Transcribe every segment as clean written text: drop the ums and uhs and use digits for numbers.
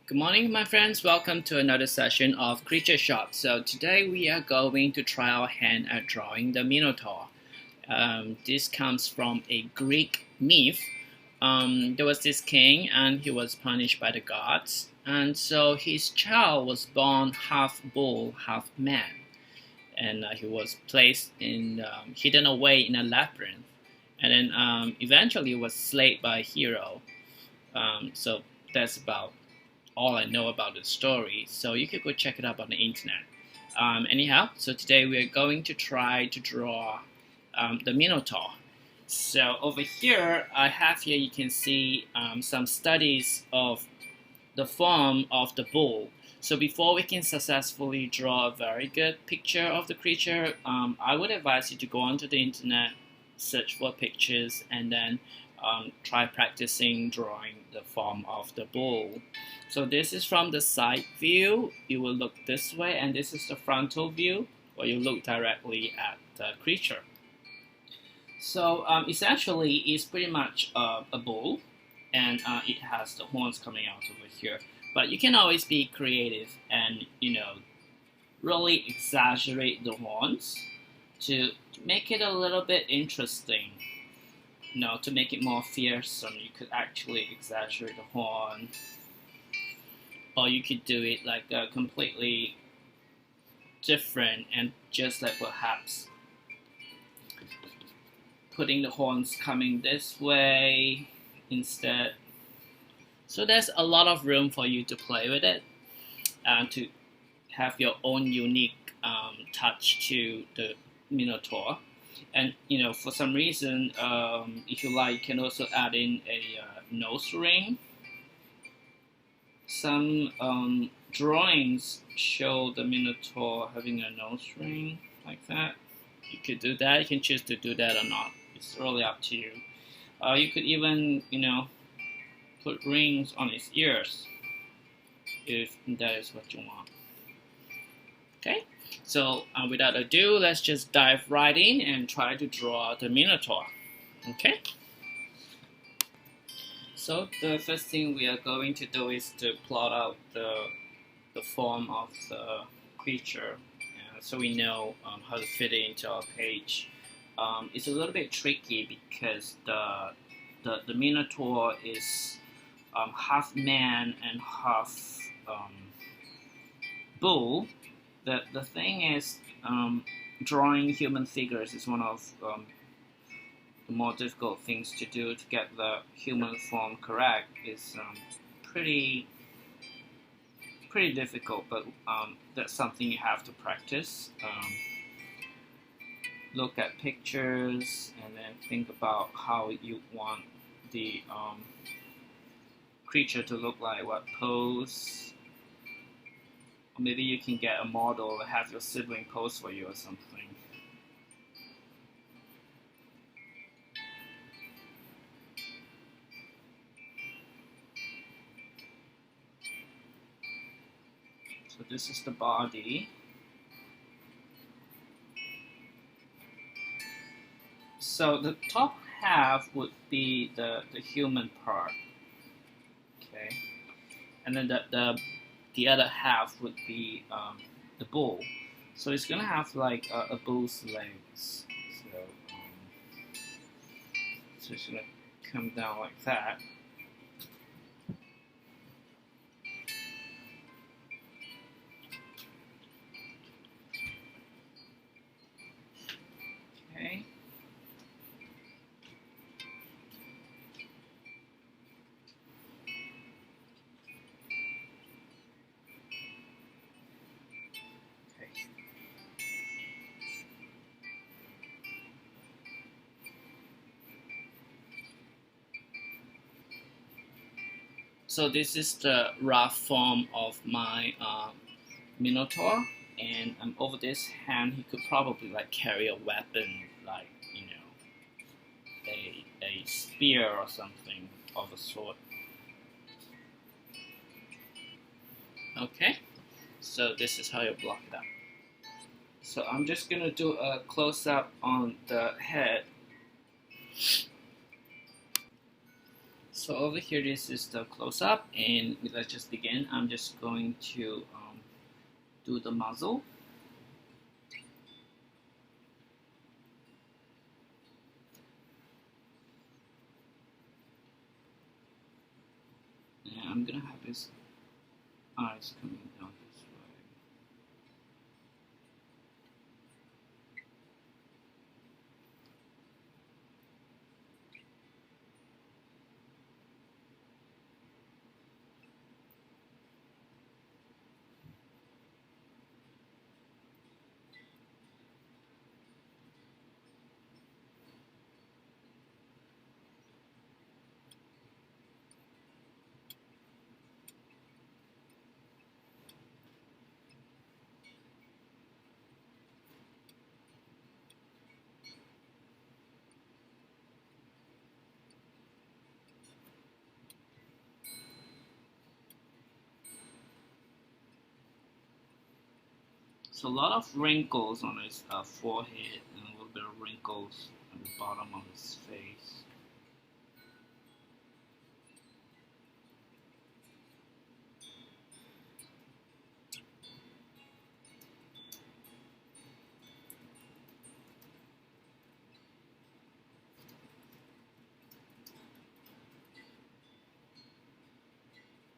Good morning, my friends. Welcome to another session of Creature Shop. So today we are going to try our hand at drawing the Minotaur. This comes from a Greek myth. There was this king and he was punished by the gods. And so his child was born half bull, half man. And he was placed in, hidden away in a labyrinth. And then eventually was slayed by a hero. So that's about all I know about the story, so you could go check it out on the internet. Anyhow, so today we are going to try to draw the Minotaur. So over here, I have here, you can see some studies of the form of the bull. So before we can successfully draw a very good picture of the creature, I would advise you to go onto the internet, search for pictures, and then try practicing drawing the form of the bull. So this is from the side view. You will look this way, and this is the frontal view, where you look directly at the creature. So essentially, it's pretty much a bull, and it has the horns coming out over here. But you can always be creative and really exaggerate the horns to make it a little bit interesting. To make it more fearsome, you could actually exaggerate the horn. Or you could do it like completely different and just like perhaps putting the horns coming this way instead. So there's a lot of room for you to play with it and to have your own unique touch to the Minotaur. And for some reason, if you like, you can also add in a nose ring. Some drawings show the Minotaur having a nose ring like that. You could do that. You can choose to do that or not. It's really up to you. You could even, put rings on its ears if that is what you want. Okay, so without ado, let's just dive right in and try to draw the Minotaur. Okay. So the first thing we are going to do is to plot out the form of the creature, so we know how to fit it into our page. It's a little bit tricky because the Minotaur is half man and half bull. The thing is, drawing human figures is one of the more difficult things to do to get the human form correct. Is pretty difficult, but that's something you have to practice. Look at pictures and then think about how you want the creature to look like, what pose. Or maybe you can get a model and have your sibling pose for you or something. So this is the body. So the top half would be the human part, okay, and then the other half would be the bull. So it's gonna have like a bull's legs. So it's gonna come down like that. Okay. So this is the rough form of my Minotaur, and over this hand he could probably like carry a weapon, like a spear or something of a sort. Okay, so this is how you block it up. So I'm just gonna do a close-up on the head. So over here, this is the close-up, and let's just begin. I'm just going to do the muzzle. And I'm gonna have his eyes coming down this way. So a lot of wrinkles on his forehead and a little bit of wrinkles at the bottom of his face.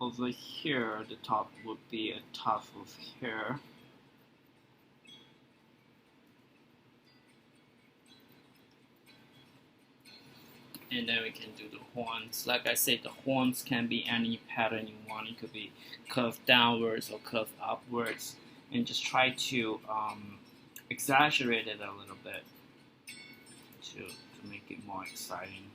Over here, the top would be a tuft of hair. And then we can do the horns. Like I said, the horns can be any pattern you want. It could be curved downwards or curved upwards. And just try to exaggerate it a little bit to make it more exciting.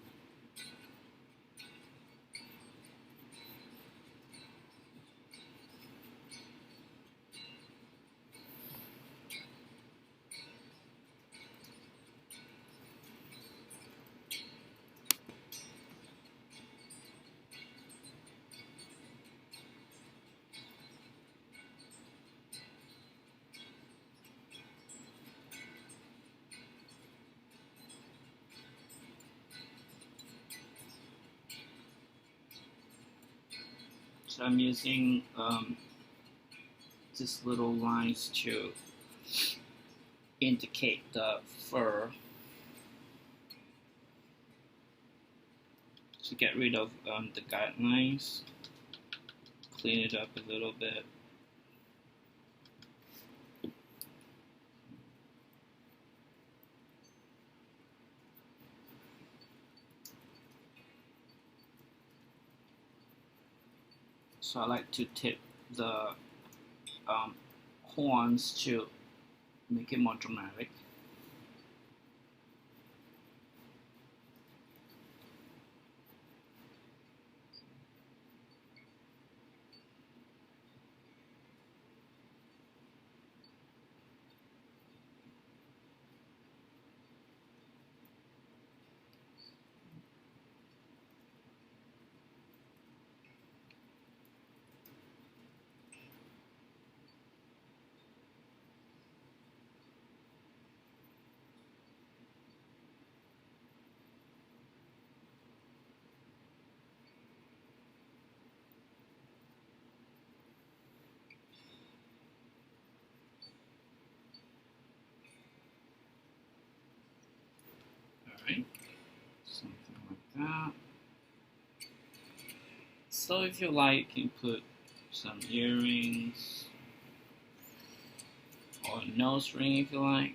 So I'm using these little lines to indicate the fur, to get rid of the guidelines, clean it up a little bit. So I like to tip the horns to make it more dramatic. Alright, something like that. So if you like, you can put some earrings or a nose ring if you like.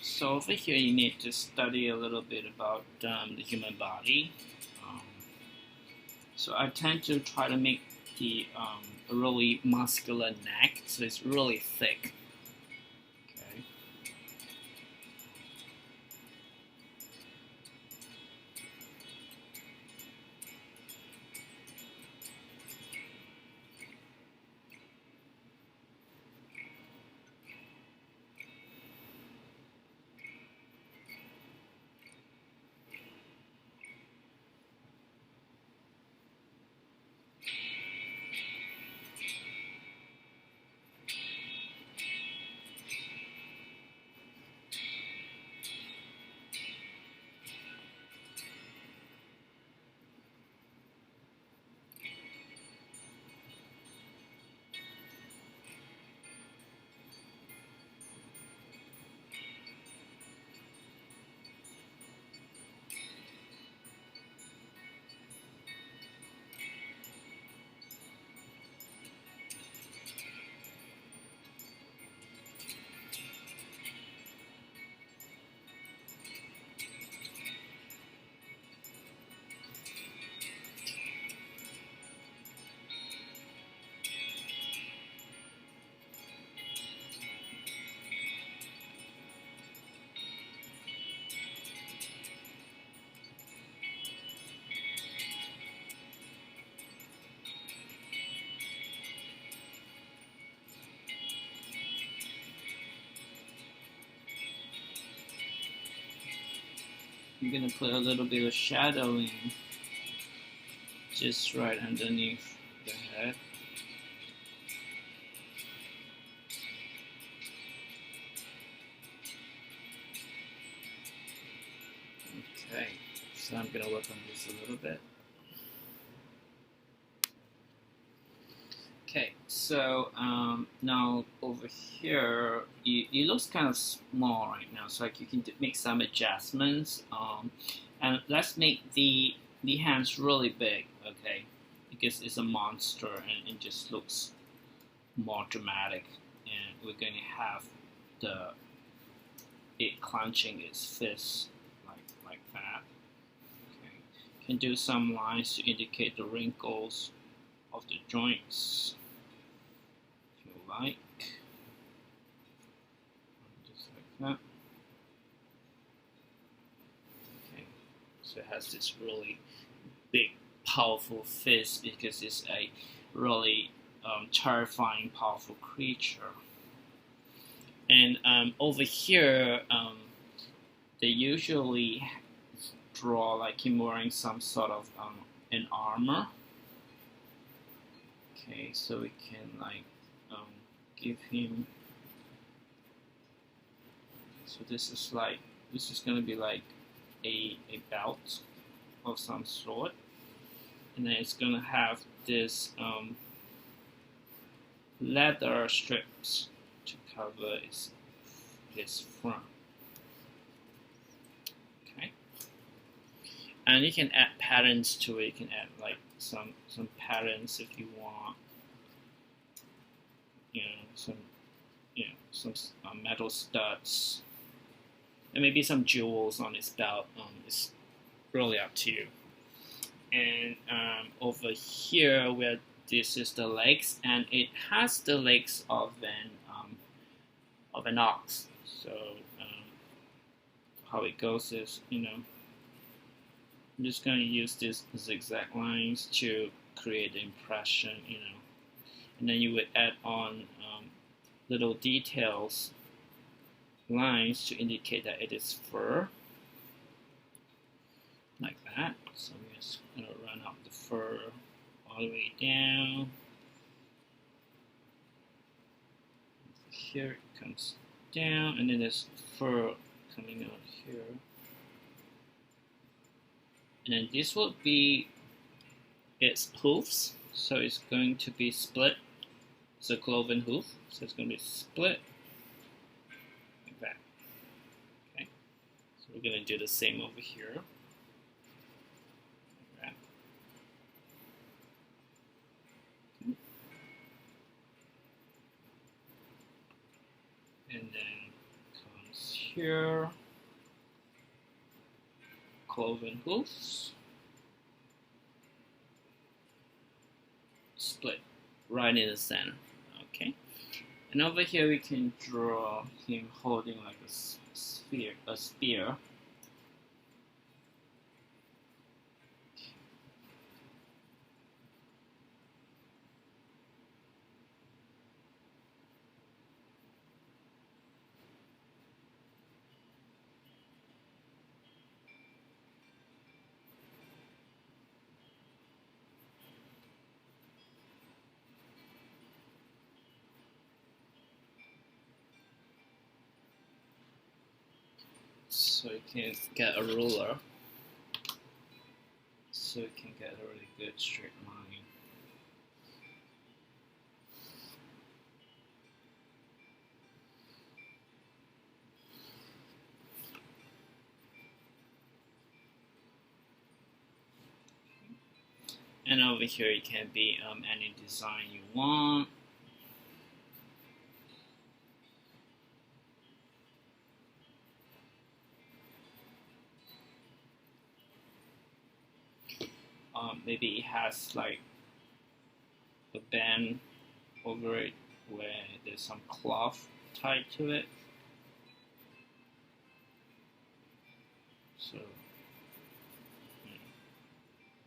So over here you need to study a little bit about the human body. So I tend to try to make the a really muscular neck, so it's really thick. Okay. I'm gonna put a little bit of shadowing just right underneath the head. Okay, so I'm gonna work on this a little bit. Okay, so now over here, it looks kind of small right now, so like you can make some adjustments. And let's make the hands really big, okay? Because it's a monster and it just looks more dramatic. And we're going to have it clenching its fist like that. Okay, can do some lines to indicate the wrinkles of the joints, if you like, just like that. Okay, so it has this really big, powerful fist because it's a really terrifying, powerful creature. And over here, they usually draw like him wearing some sort of an armor. Okay, so we can like give him. So this is gonna be like a belt of some sort, and then it's gonna have this leather strips to cover his front. Okay, and you can add patterns to it. You can add like some patterns if you want. Some metal studs, and maybe some jewels on his belt. It's really up to you. And over here, where this is the legs, and it has the legs of an ox. So how it goes is, I'm just going to use these zigzag lines to create the impression, and then you would add on little details, lines to indicate that it is fur, like that. So we're just going to run up the fur all the way down. Here it comes down, and then there's fur coming out here. And then this will be its hoofs, so it's going to be split. It's a cloven hoof, so it's going to be split like that. Okay, so we're going to do the same over here. Like that. Okay. And then comes here, cloven hoofs, split right in the center. Okay, and over here we can draw him holding like a spear. So you can get a ruler, so you can get a really good straight line. And over here it can be any design you want. Maybe it has like a band over it where there's some cloth tied to it. So,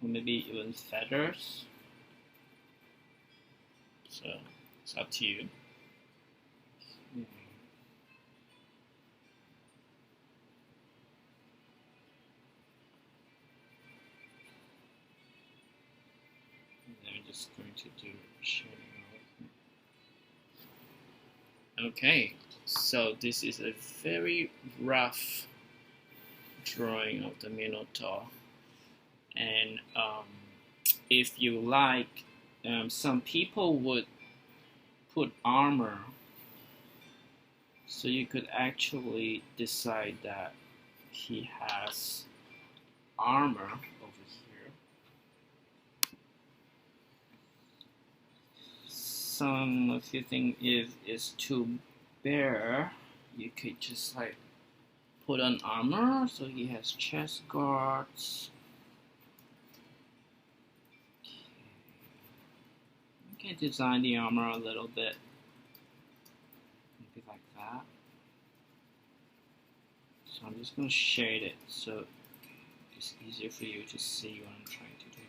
or maybe even feathers. So it's up to you. just going to do shading. Okay, so this is a very rough drawing of the Minotaur, and if you like, some people would put armor, so you could actually decide that he has armor over here. Some if you think if it's too bare, you could just like put on armor, so he has chest guards. You can design the armor a little bit, maybe like that. So I'm just going to shade it so it's easier for you to see what I'm trying to do.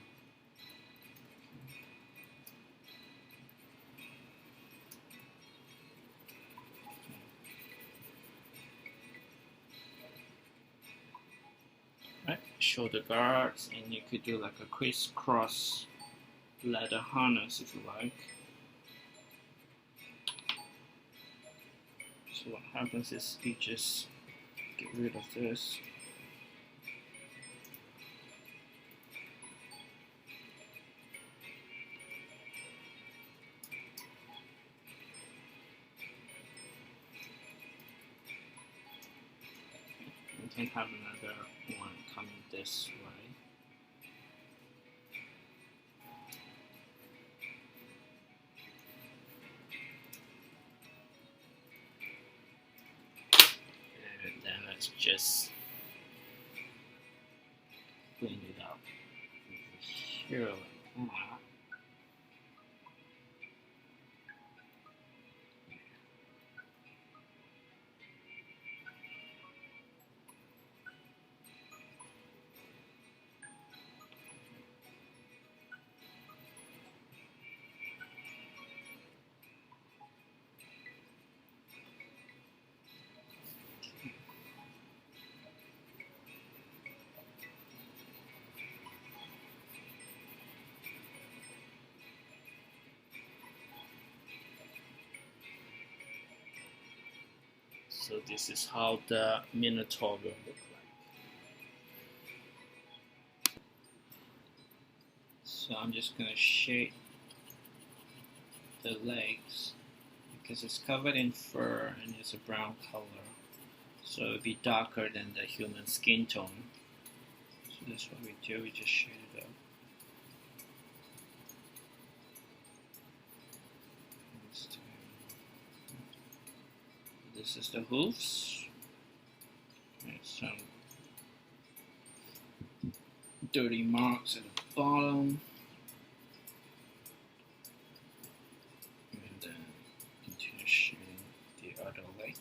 Right, shoulder guards, and you could do like a crisscross leather harness if you like. So what happens is you just get rid of this. You can have another one coming this way. And then let's just clean it up over here like that. So this is how the Minotaur will look like. So I'm just going to shade the legs because it's covered in fur and it's a brown color. So it'll be darker than the human skin tone. So that's what we do, we just shade it up. This is the hoofs. And some dirty marks at the bottom. And then continue shading the other leg.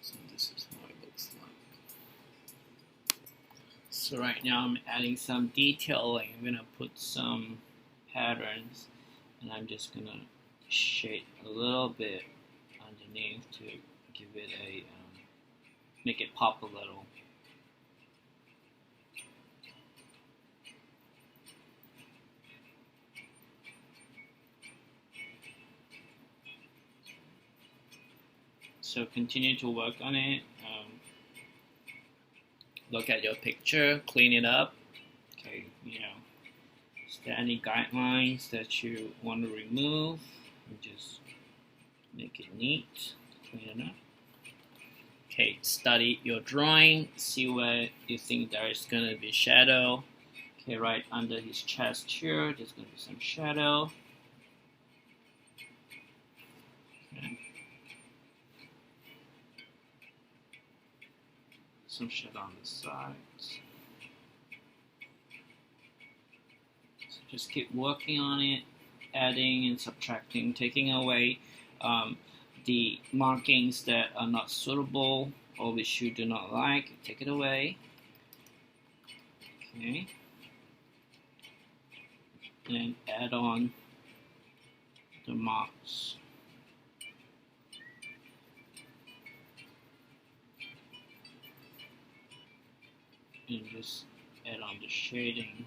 So this is how it looks like. So right now I'm adding some detailing. I'm going to put some patterns, and I'm just going to shade a little bit underneath to give it a, make it pop a little. So continue to work on it. Look at your picture, clean it up. Okay, you know, is there any guidelines that you want to remove? And just make it neat, clean it up. Okay, study your drawing, see where you think there is going to be shadow. Okay, right under his chest here, there's going to be some shadow. Okay. Some shadow on the sides. So just keep working on it, adding and subtracting, taking away the markings that are not suitable or which you do not like. Take it away. Okay. And add on the marks. and just add on the shading.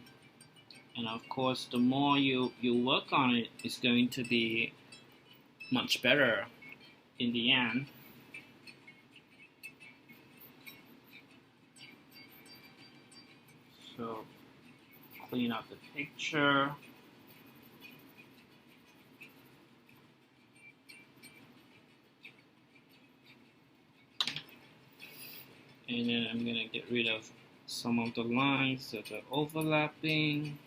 And of course, the more you work on it, it's going to be much better in the end. So clean up the picture. And then I'm gonna get rid of some of the lines that are overlapping.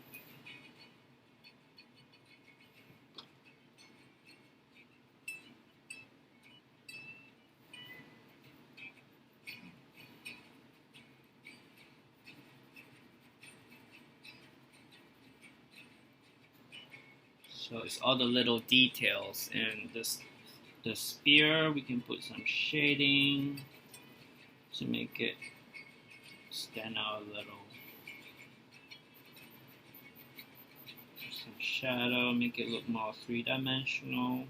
So it's all the little details, and the spear, we can put some shading to make it stand out a little. Some shadow, make it look more three-dimensional.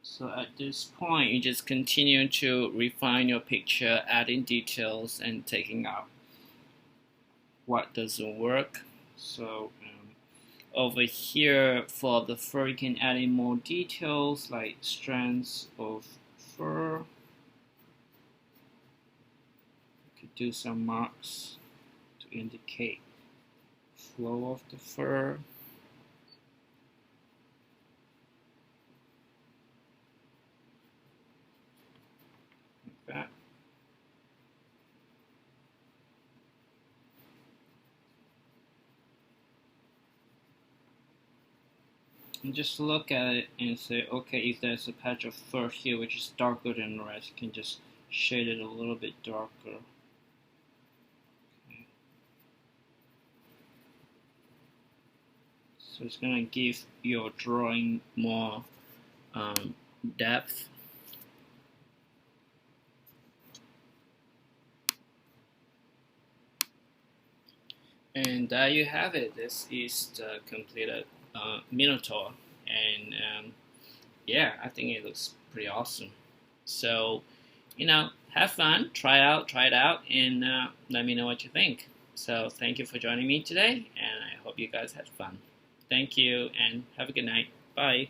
So at this point, you just continue to refine your picture, adding details and taking out what doesn't work. So over here for the fur, you can add in more details like strands of fur. You could do some marks to indicate flow of the fur. Like that. And just look at it and say, okay, if there's a patch of fur here which is darker than the rest, you can just shade it a little bit darker. Okay. So it's gonna give your drawing more depth. And there you have it. This is the completed Minotaur, and yeah, I think it looks pretty awesome. So, have fun, try it out, and let me know what you think. So, thank you for joining me today, and I hope you guys had fun. Thank you, and have a good night. Bye.